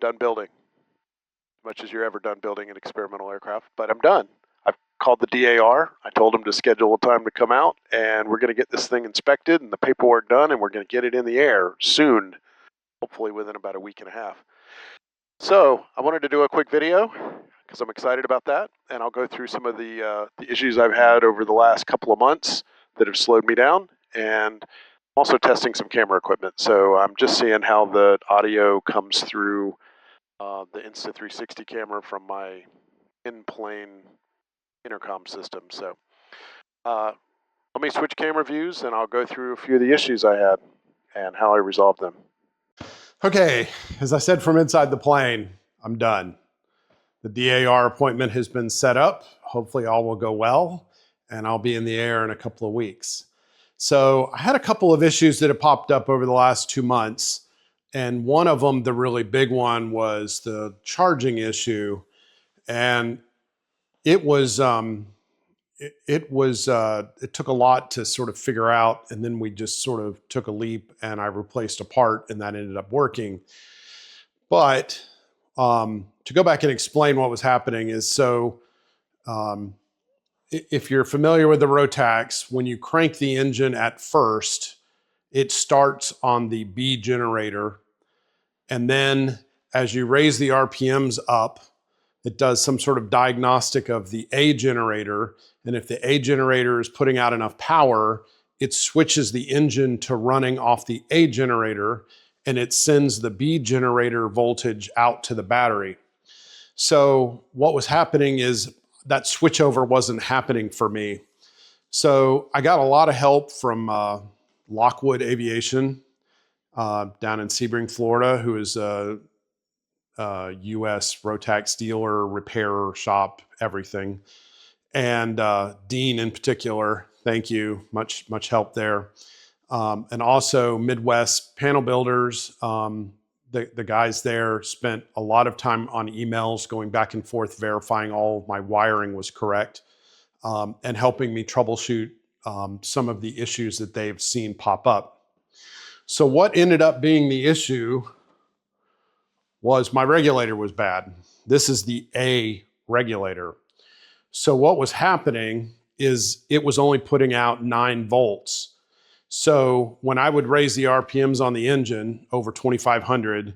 done building, as much as you're ever done building an experimental aircraft, but I'm done. I've called the DAR. I told them to schedule a time to come out, and we're going to get this thing inspected and the paperwork done, and we're going to get it in the air soon, hopefully within about a week and a half. So I wanted to do a quick video because I'm excited about that, and I'll go through some of the issues I've had over the last couple of months that have slowed me down, and also testing some camera equipment. So I'm just seeing how the audio comes through the Insta360 camera from my in-plane intercom system. So let me switch camera views and I'll go through a few of the issues I had and how I resolved them. Okay, as I said from inside the plane, I'm done. The DAR appointment has been set up. Hopefully all will go well, and I'll be in the air in a couple of weeks. So I had a couple of issues that have popped up over the last 2 months, and one of them, the really big one, was the charging issue. And it took a lot to sort of figure out, and then we just sort of took a leap and I replaced a part and that ended up working. But to go back and explain what was happening is, so if you're familiar with the Rotax, when you crank the engine at first, it starts on the B generator. And then as you raise the RPMs up, it does some sort of diagnostic of the A generator. And if the A generator is putting out enough power, it switches the engine to running off the A generator, and it sends the B generator voltage out to the battery. So what was happening is that switchover wasn't happening for me. So I got a lot of help from Lockwood Aviation down in Sebring, Florida, who is a U.S. Rotax dealer, repairer, shop, everything. And Dean in particular, thank you, much help there. And also Midwest Panel Builders, the guys there spent a lot of time on emails going back and forth, verifying all of my wiring was correct, and helping me troubleshoot some of the issues that they've seen pop up. So what ended up being the issue was my regulator was bad. This is the A regulator. So what was happening is it was only putting out 9 volts. So when I would raise the RPMs on the engine over 2,500,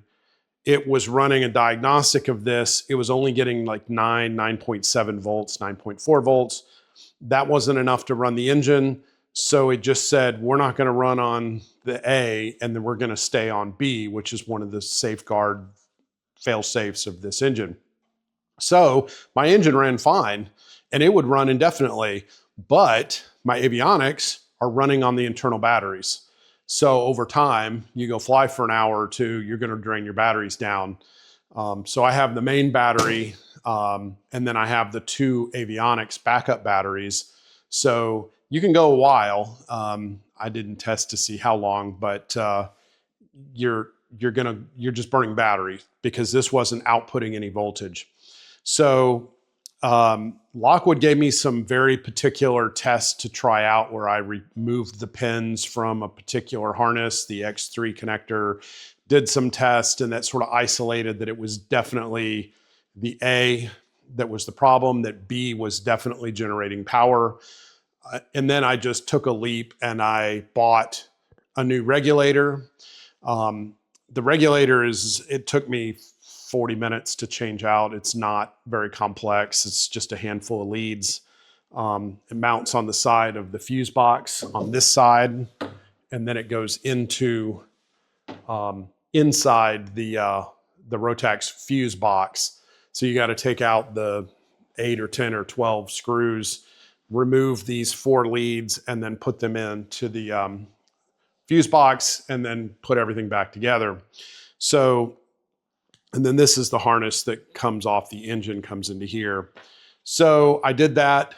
it was running a diagnostic of this. It was only getting like 9.7 volts, 9.4 volts. That wasn't enough to run the engine. So it just said, we're not going to run on the A, and then we're going to stay on B, which is one of the safeguard fail-safes of this engine. So my engine ran fine and it would run indefinitely, but my avionics are running on the internal batteries. So over time, you go fly for an hour or two, you're going to drain your batteries down. So I have the main battery, and then I have the 2 avionics backup batteries. So you can go a while. I didn't test to see how long, but you're just burning battery because this wasn't outputting any voltage. So Lockwood gave me some very particular tests to try out where I removed the pins from a particular harness, the X3 connector, did some tests, and that sort of isolated that it was definitely the A that was the problem, that B was definitely generating power. And then I just took a leap and I bought a new regulator. The regulator it took me 40 minutes to change out. It's not very complex. It's just a handful of leads. It mounts on the side of the fuse box on this side, and then it goes into inside the Rotax fuse box. So you got to take out the 8 or 10 or 12 screws, remove these 4 leads, and then put them into the fuse box, and then put everything back together. So, and then this is the harness that comes off the engine, comes into here. So I did that,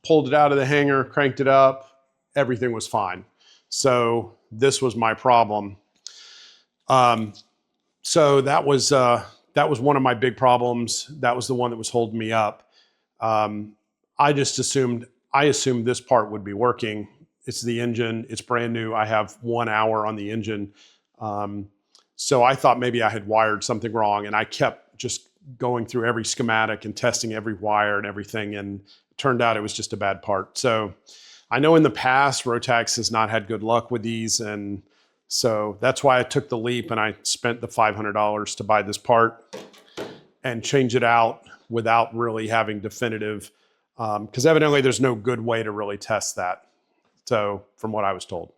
pulled it out of the hangar, cranked it up, everything was fine. So this was my problem. So that was one of my big problems. That was the one that was holding me up. I assumed this part would be working. It's the engine, it's brand new. I have 1 hour on the engine. So I thought maybe I had wired something wrong, and I kept just going through every schematic and testing every wire and everything, and it turned out it was just a bad part. So I know in the past Rotax has not had good luck with these, and so that's why I took the leap and I spent the $500 to buy this part and change it out without really having definitive, because evidently there's no good way to really test that. So from what I was told.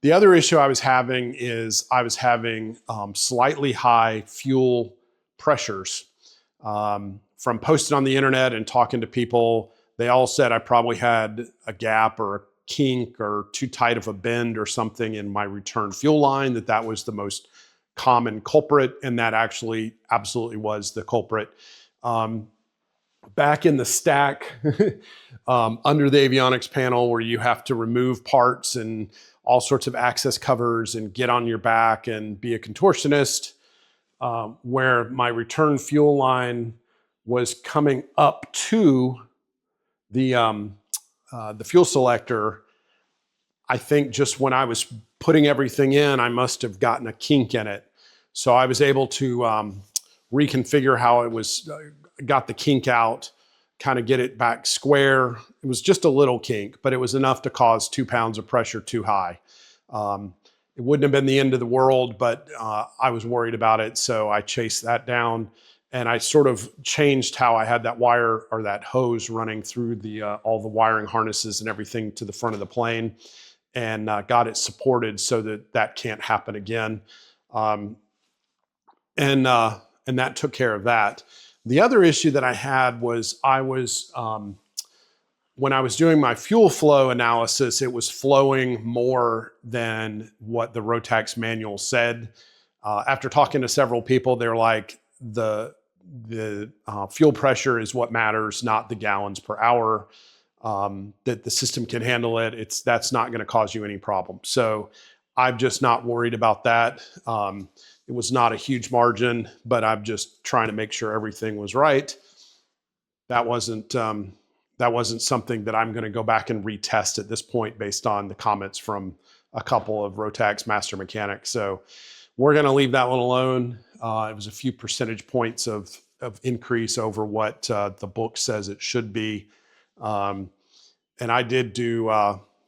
The other issue I was having is I was having slightly high fuel pressures. From posting on the internet and talking to people, they all said I probably had a gap or a kink or too tight of a bend or something in my return fuel line, that was the most common culprit, and that actually absolutely was the culprit. Back in the stack under the avionics panel, where you have to remove parts and all sorts of access covers and get on your back and be a contortionist, where my return fuel line was coming up to the fuel selector. I think just when I was putting everything in, I must have gotten a kink in it. So I was able to reconfigure how it was, got the kink out, kind of get it back square. It was just a little kink, but it was enough to cause 2 pounds of pressure too high. It wouldn't have been the end of the world, but I was worried about it. So I chased that down, and I sort of changed how I had that wire or that hose running through the all the wiring harnesses and everything to the front of the plane, and got it supported so that that can't happen again. And that took care of that. The other issue that I had was when I was doing my fuel flow analysis, it was flowing more than what the Rotax manual said. After talking to several people, they're like, the fuel pressure is what matters, not the gallons per hour. That the system can handle it. That's not going to cause you any problem. So I'm just not worried about that. It was not a huge margin, but I'm just trying to make sure everything was right. That wasn't something that I'm going to go back and retest at this point based on the comments from a couple of Rotax master mechanics. So we're going to leave that one alone. It was a few percentage points of increase over what the book says it should be. And I did do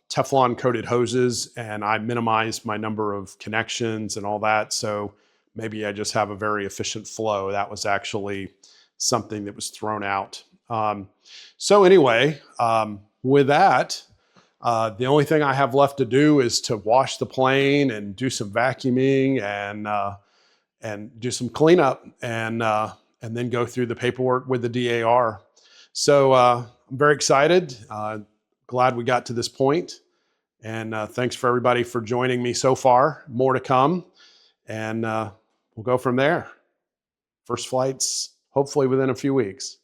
Teflon coated hoses, and I minimized my number of connections and all that. So maybe I just have a very efficient flow. That was actually something that was thrown out. So anyway, with that, the only thing I have left to do is to wash the plane and do some vacuuming and do some cleanup and then go through the paperwork with the DAR. So I'm very excited. Glad we got to this point. And thanks for everybody for joining me so far. More to come. And we'll go from there. First flight's hopefully within a few weeks.